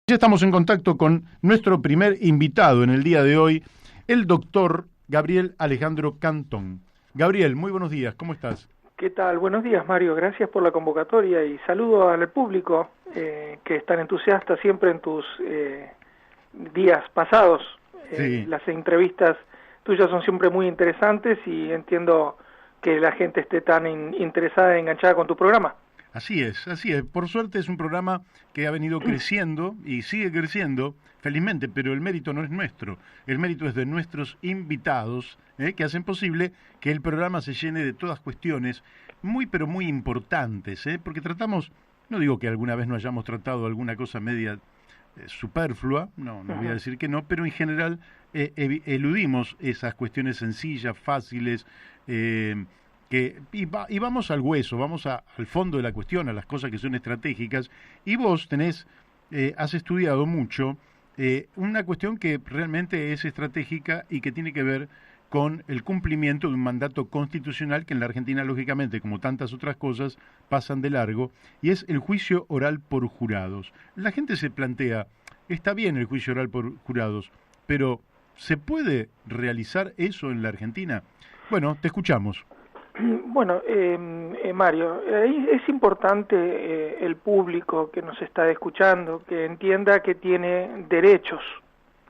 Ya estamos en contacto con nuestro primer invitado en el día de hoy, el doctor Gabriel Alejandro Cantón. Gabriel, muy buenos días, ¿cómo estás? ¿Qué tal? Buenos días, Mario. Gracias por la convocatoria y saludo al público que es tan entusiasta siempre en tus días pasados. Sí. Las entrevistas tuyas son siempre muy interesantes y entiendo que la gente esté tan interesada y enganchada con tu programa. Así es, así es. Por suerte es un programa que ha venido creciendo y sigue creciendo, felizmente, pero el mérito no es nuestro. El mérito es de nuestros invitados, que hacen posible que el programa se llene de todas cuestiones muy, pero muy importantes, porque tratamos, no digo que alguna vez no hayamos tratado alguna cosa media superflua, no voy a decir que no, pero en general eludimos esas cuestiones sencillas, fáciles, y vamos al hueso, vamos al fondo de la cuestión, a las cosas que son estratégicas, y vos has estudiado mucho una cuestión que realmente es estratégica y que tiene que ver con el cumplimiento de un mandato constitucional que en la Argentina, lógicamente, como tantas otras cosas, pasan de largo, y es el juicio oral por jurados. La gente se plantea, está bien el juicio oral por jurados, pero ¿se puede realizar eso en la Argentina? Bueno, te escuchamos. Bueno, Mario, es importante el público que nos está escuchando que entienda que tiene derechos,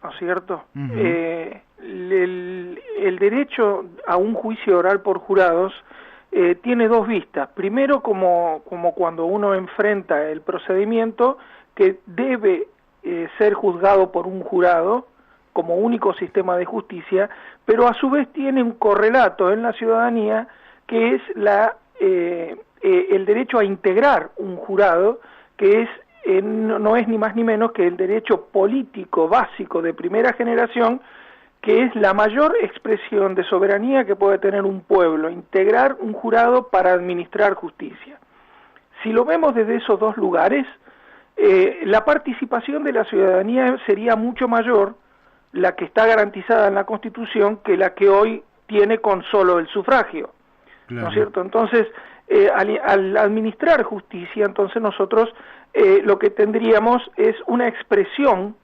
¿no es cierto? El derecho a un juicio oral por jurados tiene dos vistas. Primero, como cuando uno enfrenta el procedimiento que debe ser juzgado por un jurado como único sistema de justicia, pero a su vez tiene un correlato en la ciudadanía que es el derecho a integrar un jurado, que no es ni más ni menos que el derecho político básico de primera generación, que es la mayor expresión de soberanía que puede tener un pueblo, integrar un jurado para administrar justicia. Si lo vemos desde esos dos lugares, la participación de la ciudadanía sería mucho mayor, la que está garantizada en la Constitución, que la que hoy tiene con solo el sufragio. Claro. ¿No es cierto? Entonces, al administrar justicia, entonces nosotros lo que tendríamos es una expresión,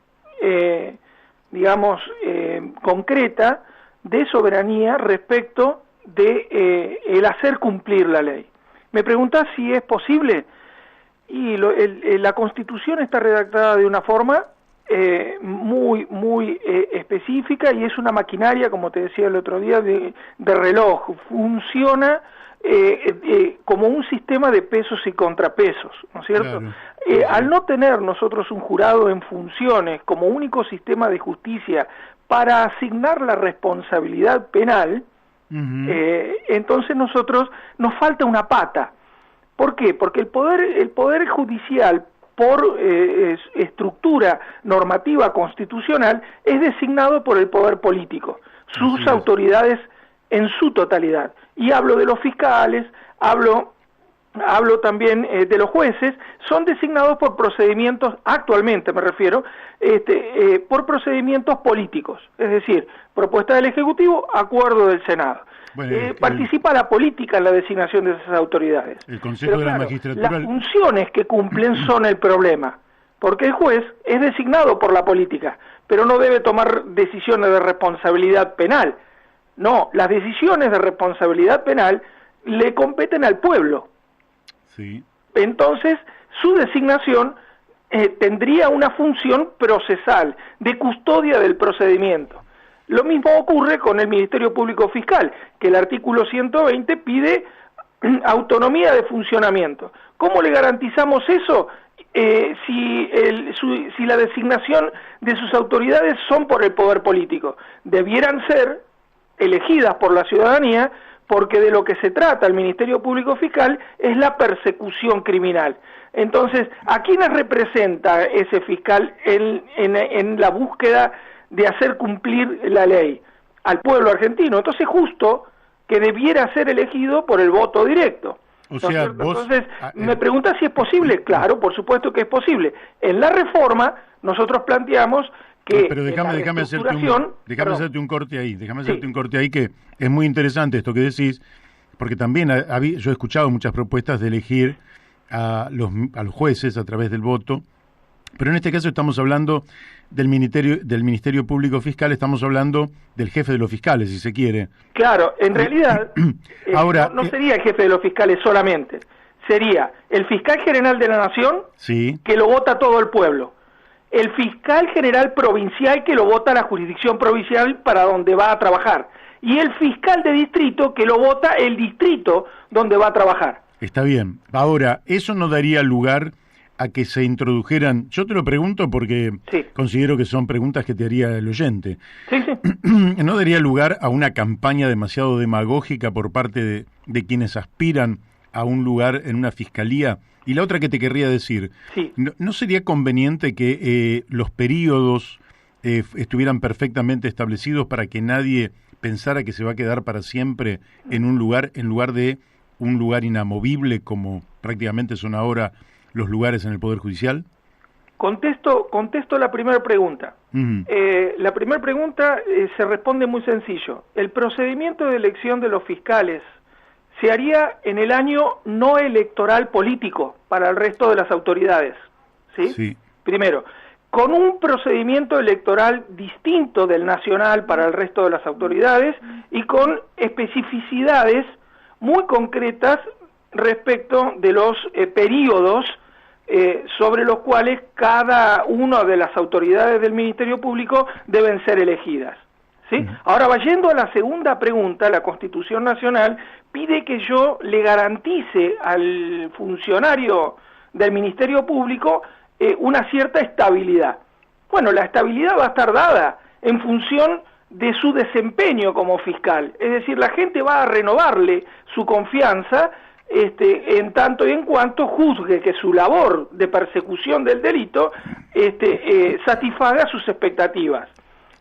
concreta de soberanía respecto de el hacer cumplir la ley. ¿Me preguntás si es posible? Y la Constitución está redactada de una forma muy específica y es una maquinaria, como te decía el otro día, de reloj. Funciona como un sistema de pesos y contrapesos, ¿no es cierto? Claro. Al no tener nosotros un jurado en funciones como único sistema de justicia para asignar la responsabilidad penal, entonces nos falta una pata. ¿Por qué? Porque el poder judicial, por estructura normativa constitucional, es designado por el poder político, sus autoridades en su totalidad. Y hablo de los fiscales, hablo también de los jueces, son designados por procedimientos, actualmente me refiero, por procedimientos políticos, es decir, propuesta del Ejecutivo, acuerdo del Senado. Bueno, participa la política en la designación de esas autoridades. El Consejo de la Magistratura. Las funciones que cumplen son el problema, porque el juez es designado por la política, pero no debe tomar decisiones de responsabilidad penal. No, las decisiones de responsabilidad penal le competen al pueblo. Sí. Entonces, su designación tendría una función procesal, de custodia del procedimiento. Lo mismo ocurre con el Ministerio Público Fiscal, que el artículo 120 pide autonomía de funcionamiento. ¿Cómo le garantizamos eso si la designación de sus autoridades son por el poder político? Debieran ser elegidas por la ciudadanía, porque de lo que se trata el Ministerio Público Fiscal es la persecución criminal. Entonces, ¿a quiénes representa ese fiscal en la búsqueda de hacer cumplir la ley? Al pueblo argentino. Entonces, justo que debiera ser elegido por el voto directo. O sea, entonces, me pregunta si es posible. Claro, por supuesto que es posible. En la reforma, nosotros planteamos que... Pero déjame hacerte un corte ahí, que es muy interesante esto que decís, porque también yo he escuchado muchas propuestas de elegir a los jueces a través del voto Pero en este caso estamos hablando del Ministerio Público Fiscal, estamos hablando del jefe de los fiscales, si se quiere. Claro, en realidad ahora, no sería el jefe de los fiscales solamente, sería el fiscal general de la Nación, sí, que lo vota todo el pueblo, el fiscal general provincial, que lo vota la jurisdicción provincial para donde va a trabajar, y el fiscal de distrito, que lo vota el distrito donde va a trabajar. Está bien. Ahora, eso no daría lugar a que se introdujeran, yo te lo pregunto porque sí, considero que son preguntas que te haría el oyente. Sí, sí. ¿No daría lugar a una campaña demasiado demagógica por parte de quienes aspiran a un lugar en una fiscalía? Y la otra que te querría decir, Sí. ¿no sería conveniente que los períodos estuvieran perfectamente establecidos para que nadie pensara que se va a quedar para siempre en lugar de un lugar inamovible como prácticamente son ahora los lugares en el Poder Judicial? Contesto la primera pregunta. Uh-huh. La primera pregunta se responde muy sencillo. El procedimiento de elección de los fiscales se haría en el año no electoral político para el resto de las autoridades. ¿Sí? Sí. Primero, con un procedimiento electoral distinto del nacional para el resto de las autoridades y con especificidades muy concretas respecto de los periodos sobre los cuales cada una de las autoridades del Ministerio Público deben ser elegidas. ¿Sí? Ahora, yendo a la segunda pregunta, la Constitución Nacional pide que yo le garantice al funcionario del Ministerio Público una cierta estabilidad. Bueno, la estabilidad va a estar dada en función de su desempeño como fiscal, es decir, la gente va a renovarle su confianza en tanto y en cuanto juzgue que su labor de persecución del delito satisfaga sus expectativas.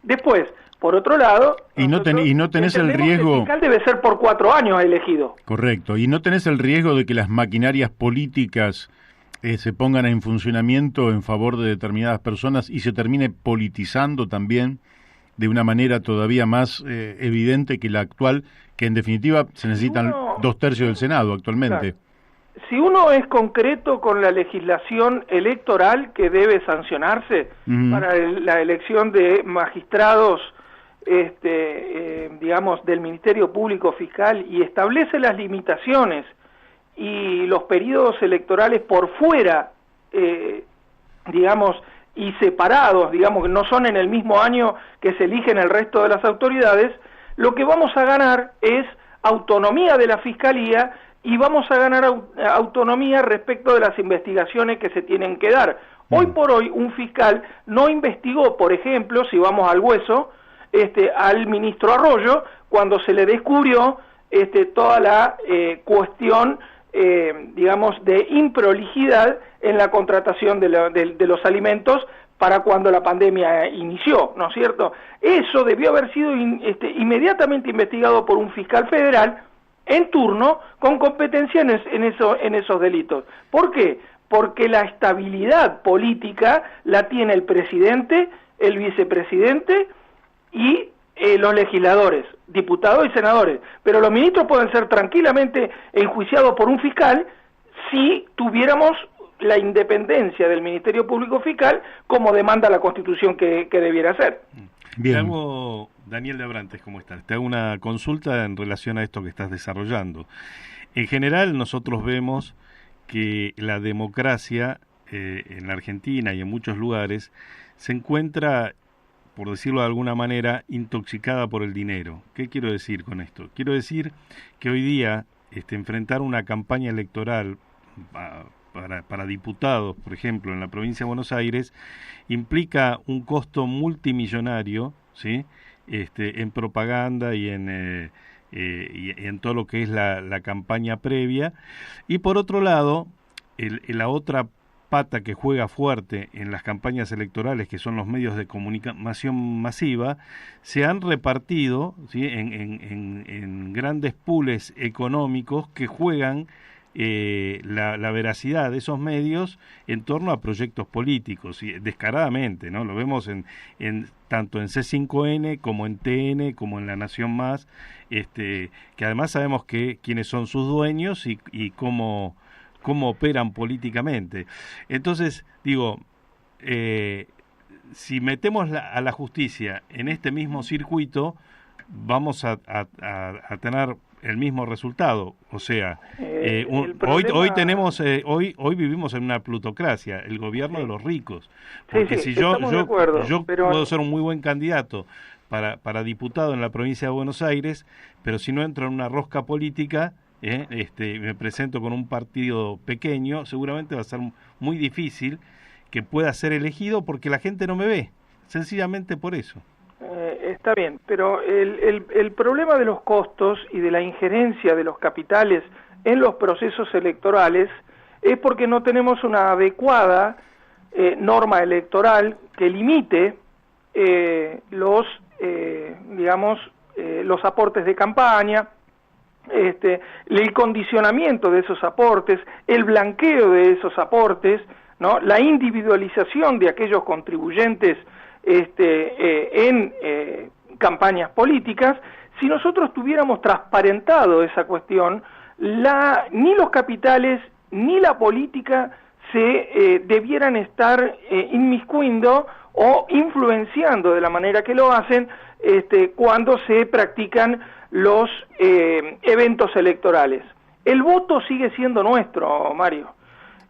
Después, por otro lado, y no tenés el riesgo, que el fiscal debe ser por 4 años elegido. Correcto, y no tenés el riesgo de que las maquinarias políticas se pongan en funcionamiento en favor de determinadas personas y se termine politizando también de una manera todavía más evidente que la actual, que en definitiva se necesitan 2/3 del Senado actualmente. Claro. Si uno es concreto con la legislación electoral que debe sancionarse para la elección de magistrados, digamos, del Ministerio Público Fiscal, y establece las limitaciones y los periodos electorales por fuera, digamos, y separados, digamos, que no son en el mismo año que se eligen el resto de las autoridades, lo que vamos a ganar es autonomía de la Fiscalía y vamos a ganar autonomía respecto de las investigaciones que se tienen que dar. Hoy por hoy un fiscal no investigó, por ejemplo, si vamos al hueso, al ministro Arroyo, cuando se le descubrió toda la cuestión, digamos, de improlijidad en la contratación de los alimentos para cuando la pandemia inició, ¿no es cierto? Eso debió haber sido inmediatamente investigado por un fiscal federal en turno con competencia en esos delitos. ¿Por qué? Porque la estabilidad política la tiene el presidente, el vicepresidente y los legisladores, diputados y senadores, pero los ministros pueden ser tranquilamente enjuiciados por un fiscal si tuviéramos la independencia del Ministerio Público Fiscal como demanda la Constitución que debiera ser. Bien. Te hago, Daniel de Abrantes, ¿cómo estás? Te hago una consulta en relación a esto que estás desarrollando. En general nosotros vemos que la democracia en la Argentina y en muchos lugares se encuentra, por decirlo de alguna manera, intoxicada por el dinero. ¿Qué quiero decir con esto? Quiero decir que hoy día enfrentar una campaña electoral para diputados, por ejemplo, en la provincia de Buenos Aires, implica un costo multimillonario, ¿sí? En propaganda y en todo lo que es la campaña previa. Y por otro lado, la otra pata que juega fuerte en las campañas electorales, que son los medios de comunicación masiva, se han repartido, ¿sí? en grandes pools económicos que juegan la veracidad de esos medios en torno a proyectos políticos, y descaradamente, ¿no? Lo vemos tanto en C5N como en TN como en La Nación Más, que además sabemos quiénes son sus dueños y cómo operan políticamente. Entonces, digo, si metemos a la justicia en este mismo circuito, vamos a tener el mismo resultado. O sea, hoy vivimos en una plutocracia, el gobierno de los ricos. Porque si yo puedo ser un muy buen candidato para diputado en la provincia de Buenos Aires, pero si no entro en una rosca política, me presento con un partido pequeño, seguramente va a ser muy difícil que pueda ser elegido porque la gente no me ve, sencillamente por eso. Está bien, pero el problema de los costos y de la injerencia de los capitales en los procesos electorales es porque no tenemos una adecuada norma electoral que limite los aportes de campaña, el condicionamiento de esos aportes, el blanqueo de esos aportes, ¿no? La individualización de aquellos contribuyentes en campañas políticas. Si nosotros tuviéramos transparentado esa cuestión, ni los capitales ni la política se debieran estar inmiscuyendo o influenciando de la manera que lo hacen cuando se practican los eventos electorales. El voto sigue siendo nuestro, Mario,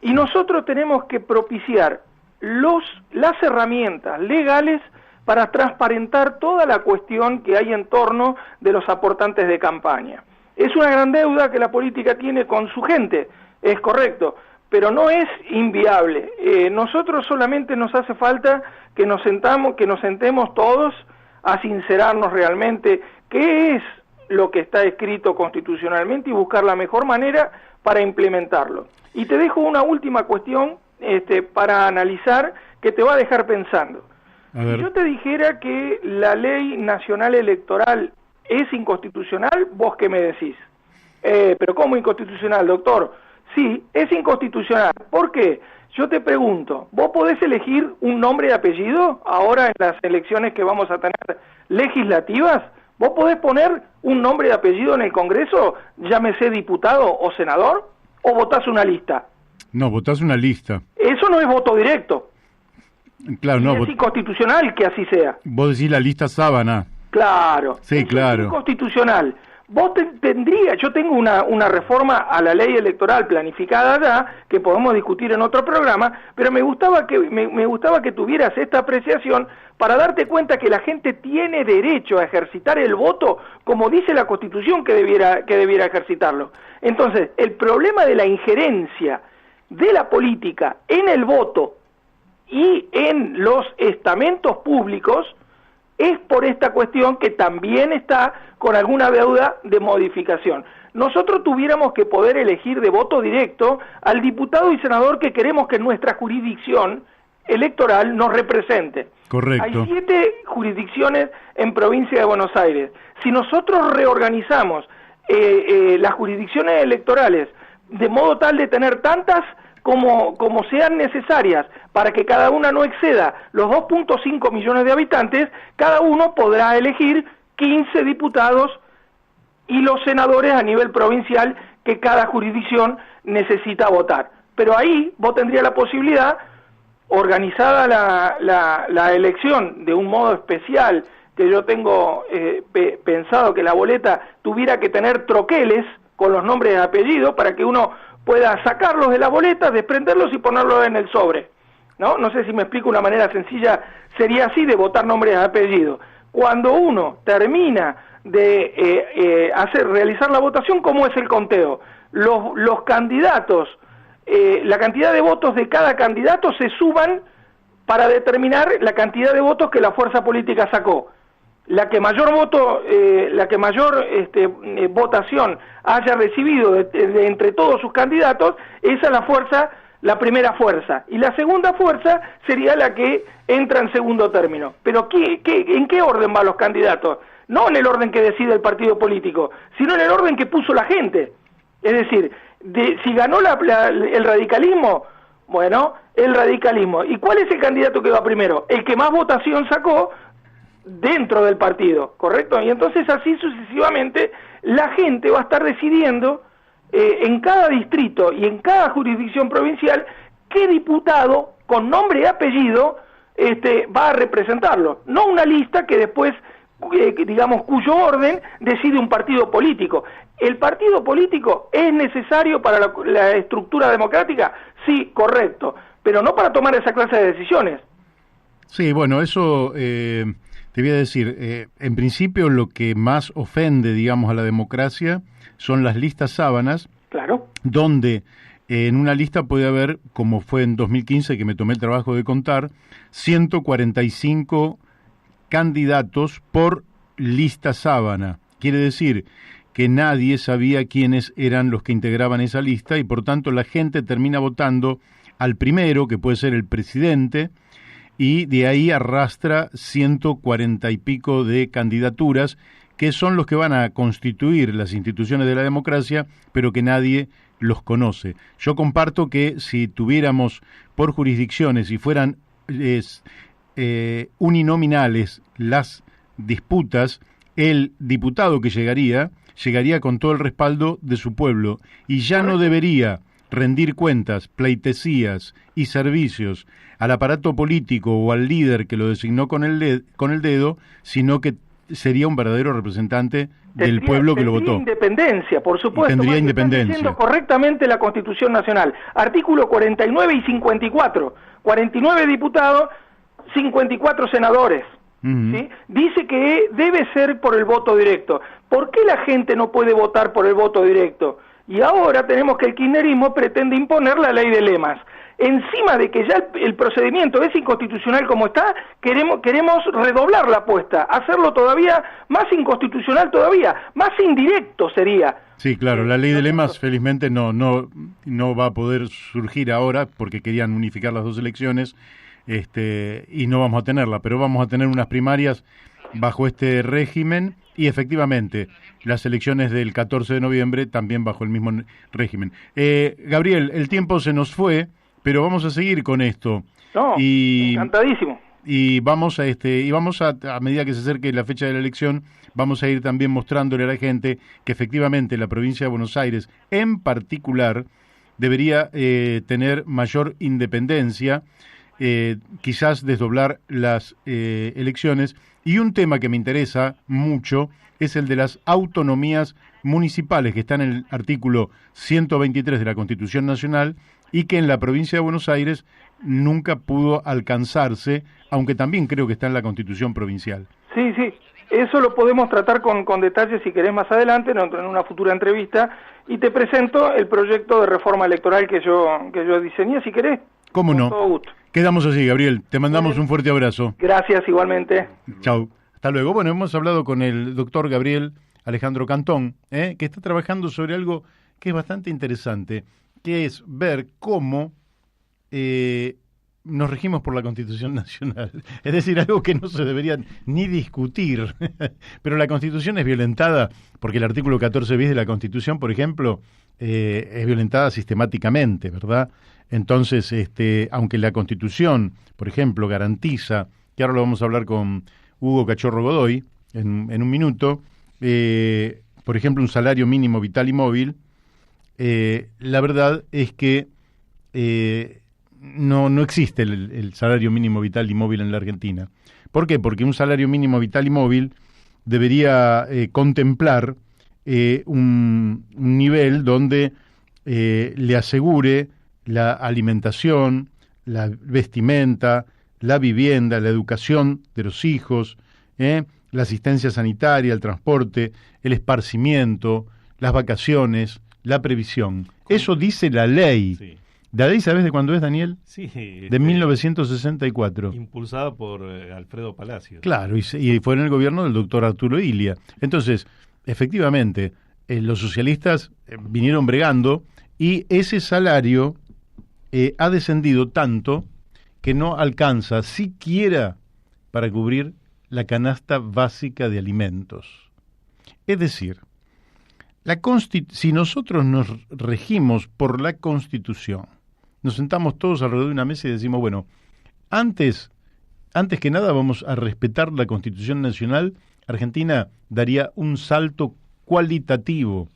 y nosotros tenemos que propiciar las herramientas legales para transparentar toda la cuestión que hay en torno de los aportantes de campaña. Es una gran deuda que la política tiene con su gente, es correcto, pero no es inviable. Nosotros solamente nos hace falta que nos sentemos todos a sincerarnos realmente qué es lo que está escrito constitucionalmente y buscar la mejor manera para implementarlo. Y te dejo una última cuestión para analizar que te va a dejar pensando. Si yo te dijera que la ley nacional electoral es inconstitucional, ¿vos qué me decís? ¿Pero cómo inconstitucional, doctor? Sí, es inconstitucional. ¿Por qué? Yo te pregunto, ¿vos podés elegir un nombre y apellido ahora en las elecciones que vamos a tener legislativas? ¿Vos podés poner un nombre y apellido en el Congreso, llámese diputado o senador? ¿O votás una lista? No, votás una lista. Eso no es voto directo. Claro, no. Es inconstitucional que así sea. Vos decís la lista sábana. Claro. Sí, claro. Es inconstitucional. Yo tengo una reforma a la ley electoral planificada ya, que podemos discutir en otro programa, pero me gustaba que tuvieras esta apreciación para darte cuenta que la gente tiene derecho a ejercitar el voto como dice la Constitución que debiera ejercitarlo. Entonces, el problema de la injerencia de la política en el voto y en los estamentos públicos es por esta cuestión que también está con alguna deuda de modificación. Nosotros tuviéramos que poder elegir de voto directo al diputado y senador que queremos que nuestra jurisdicción electoral nos represente. Correcto. Hay 7 jurisdicciones en provincia de Buenos Aires. Si nosotros reorganizamos las jurisdicciones electorales de modo tal de tener tantas como sean necesarias para que cada una no exceda los 2.5 millones de habitantes, cada uno podrá elegir 15 diputados y los senadores a nivel provincial que cada jurisdicción necesita votar. Pero ahí vos tendrías la posibilidad, organizada la elección de un modo especial, que yo tengo pensado que la boleta tuviera que tener troqueles con los nombres de apellidos para que uno pueda sacarlos de la boleta, desprenderlos y ponerlos en el sobre. No sé si me explico de una manera sencilla, sería así de votar nombres de apellido. Cuando uno termina de realizar la votación, ¿cómo es el conteo? Los candidatos, la cantidad de votos de cada candidato se suman para determinar la cantidad de votos que la fuerza política sacó. La que mayor votación haya recibido de entre todos sus candidatos, esa es la primera fuerza, y la segunda fuerza sería la que entra en segundo término. Pero ¿en qué orden van los candidatos? No en el orden que decide el partido político, sino en el orden que puso la gente. Es decir, si ganó el radicalismo, bueno, el radicalismo. ¿Y cuál es el candidato que va primero? El que más votación sacó dentro del partido, ¿correcto? Y entonces así sucesivamente la gente va a estar decidiendo en cada distrito y en cada jurisdicción provincial qué diputado con nombre y apellido va a representarlo, no una lista que después, digamos, cuyo orden decide un partido político. ¿El partido político es necesario para la estructura democrática? Sí, correcto, pero no para tomar esa clase de decisiones. Sí, bueno, eso te voy a decir, en principio lo que más ofende, digamos, a la democracia son las listas sábanas, claro, donde en una lista puede haber, como fue en 2015, que me tomé el trabajo de contar, 145 candidatos por lista sábana. Quiere decir que nadie sabía quiénes eran los que integraban esa lista y por tanto la gente termina votando al primero, que puede ser el presidente, y de ahí arrastra 140 y pico de candidaturas que son los que van a constituir las instituciones de la democracia, pero que nadie los conoce. Yo comparto que si tuviéramos por jurisdicciones y fueran uninominales las disputas, el diputado que llegaría con todo el respaldo de su pueblo y ya no debería rendir cuentas, pleitesías y servicios al aparato político o al líder que lo designó con el dedo, sino que sería un verdadero representante del pueblo que lo votó. Independencia, por supuesto. Tendría independencia. Diciendo correctamente la Constitución Nacional. Artículo 49 y 54. 49 diputados, 54 senadores. ¿Sí? Dice que debe ser por el voto directo. ¿Por qué la gente no puede votar por el voto directo? Y ahora tenemos que el kirchnerismo pretende imponer la ley de lemas. Encima de que ya el procedimiento es inconstitucional como está, queremos redoblar la apuesta, hacerlo todavía más inconstitucional todavía, más indirecto sería. Sí, claro, la ley de lemas felizmente no va a poder surgir ahora porque querían unificar las dos elecciones. Y no vamos a tenerla, pero vamos a tener unas primarias bajo este régimen y efectivamente las elecciones del 14 de noviembre también bajo el mismo régimen. Gabriel, el tiempo se nos fue, pero vamos a seguir con esto. No, encantadísimo. Y vamos a medida que se acerque la fecha de la elección, vamos a ir también mostrándole a la gente que efectivamente la provincia de Buenos Aires en particular debería tener mayor independencia, quizás desdoblar las elecciones. Y un tema que me interesa mucho es el de las autonomías municipales, que está en el artículo 123 de la Constitución Nacional y que en la provincia de Buenos Aires nunca pudo alcanzarse, aunque también creo que está en la Constitución provincial. Sí, eso lo podemos tratar con detalle si querés más adelante, en una futura entrevista, y te presento el proyecto de reforma electoral que yo diseñé, si querés. ¿Cómo no? Con todo gusto. Quedamos así, Gabriel. Te mandamos un fuerte abrazo. Gracias, igualmente. Chau. Hasta luego. Bueno, hemos hablado con el doctor Gabriel Alejandro Cantón, que está trabajando sobre algo que es bastante interesante, que es ver cómo nos regimos por la Constitución Nacional. Es decir, algo que no se debería ni discutir. Pero la Constitución es violentada porque el artículo 14 bis de la Constitución, por ejemplo, es violentada sistemáticamente, ¿verdad? Entonces, aunque la Constitución, por ejemplo, garantiza, que ahora lo vamos a hablar con Hugo Cachorro Godoy en un minuto, por ejemplo, un salario mínimo vital y móvil, la verdad es que no existe el salario mínimo vital y móvil en la Argentina. ¿Por qué? Porque un salario mínimo vital y móvil debería contemplar un nivel donde le asegure la alimentación, la vestimenta, la vivienda, la educación de los hijos, la asistencia sanitaria, el transporte, el esparcimiento, las vacaciones, la previsión. Eso dice la ley. Sí. ¿La ley sabes de cuándo es, Daniel? Sí. De 1964. Impulsada por Alfredo Palacios. Claro, y fue en el gobierno del doctor Arturo Illia. Entonces, efectivamente, los socialistas vinieron bregando y ese salario ha descendido tanto que no alcanza siquiera para cubrir la canasta básica de alimentos. Es decir, si nosotros nos regimos por la Constitución, nos sentamos todos alrededor de una mesa y decimos, bueno, antes que nada vamos a respetar la Constitución Nacional, Argentina daría un salto cualitativo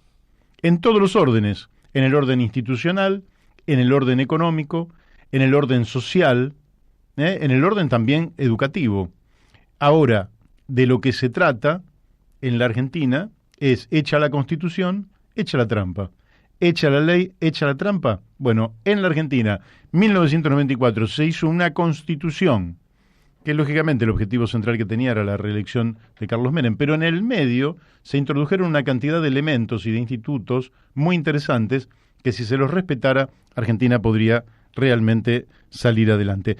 en todos los órdenes, en el orden institucional, en el orden económico, en el orden social, en el orden también educativo. Ahora, de lo que se trata en la Argentina es hecha la Constitución, hecha la trampa. Hecha la ley, hecha la trampa. Bueno, en la Argentina, 1994, se hizo una Constitución, que lógicamente el objetivo central que tenía era la reelección de Carlos Menem, pero en el medio se introdujeron una cantidad de elementos y de institutos muy interesantes que si se los respetara, Argentina podría realmente salir adelante.